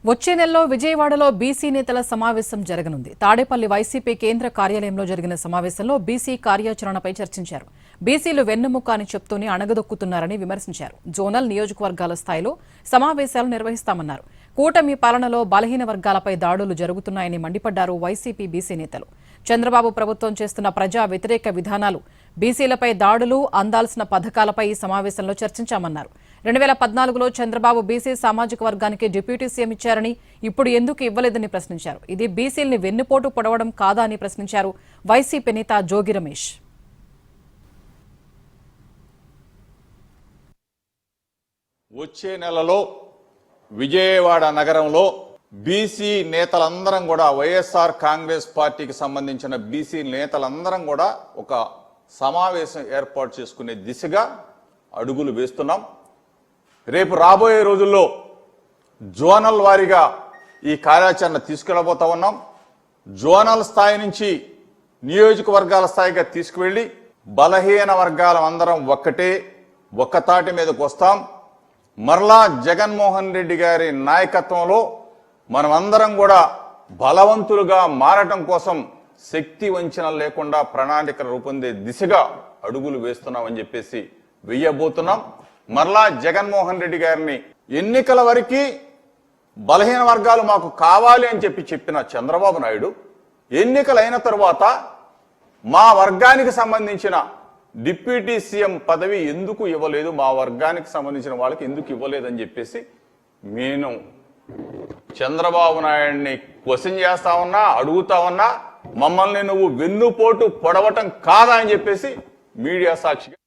వచ్చే నెలలో విజయవాడలో బీసీ నేతల సమావేశం జరగనుంది. తాడేపల్లి వైసీపీ కేంద్ర కార్యాలయంలో జరిగిన సమావేశంలో బీసీ కార్యాచరణపై చర్చించారు. బీసీలు వెన్నెముక అని చెప్తూనే అణగదొక్కుతున్నారని విమర్శించారు. జోనల్ నియోజకవర్గాల స్థాయిలో సమావేశాలు నిర్వహిస్తామన్నారు. కూటమి పాలనలో బలహీన వర్గాలపై దాడులు జరుగుతున్నాయని మండిపడ్డారు వైసీపీ బీసీ నేతలు. చంద్రబాబు ప్రభుత్వం చేస్తున్న ప్రజా వ్యతిరేక విధానాలు, బీసీలపై దాడులు, అందాల్సిన పథకాలపై ఈ సమావేశంలో చర్చించామన్నారు. 2014లో చంద్రబాబు బీసీ సామాజిక వర్గానికి డిప్యూటీ సీఎం ఇచ్చారని, ఇప్పుడు ఎందుకు ఇవ్వలేదని ప్రశ్నించారు. ఇది బీసీల్ని వెన్నుపోటు పొడవడం కాదా అని ప్రశ్నించారు వైసీపీ నేత జోగి రమేష్. వచ్చే నెలలో విజయవాడ నగరంలో బీసీ నేతలందరం కూడా, వైఎస్ఆర్ కాంగ్రెస్ పార్టీకి సంబంధించిన బీసీ నేతలందరం కూడా ఒక సమావేశం ఏర్పాటు చేసుకునే దిశగా అడుగులు వేస్తున్నాం. రేపు రాబోయే రోజుల్లో జోనల్ వారీగా ఈ కార్యాచరణ తీసుకెళ్లబోతా ఉన్నాం. జోనల్ స్థాయి నుంచి నియోజకవర్గాల స్థాయిగా తీసుకువెళ్లి బలహీన వర్గాల అందరం ఒక్క తాటి మీదకు వస్తాం. మరలా జగన్మోహన్ రెడ్డి గారి నాయకత్వంలో మనమందరం కూడా బలవంతులుగా మారటం కోసం శక్తి వంచన లేకుండా ప్రణాళిక రూపొందే దిశగా అడుగులు వేస్తున్నామని చెప్పేసి వెయ్యబోతున్నాం. మరలా జగన్మోహన్ రెడ్డి గారిని ఎన్నికల వరకు బలహీన వర్గాలు మాకు కావాలి అని చెప్పిన చంద్రబాబు నాయుడు ఎన్నికలైన తరువాత మా వర్గానికి సంబంధించిన డిప్యూటీ సీఎం పదవి ఎందుకు ఇవ్వలేదు, మా వర్గానికి సంబంధించిన వాళ్ళకి ఎందుకు ఇవ్వలేదని చెప్పేసి నేను చంద్రబాబు నాయుడిని క్వశ్చన్ చేస్తా ఉన్నా, అడుగుతా ఉన్నా. మమ్మల్ని నువ్వు వెన్నుపోటు పొడవటం కాదా అని చెప్పేసి మీడియా సాక్షిగా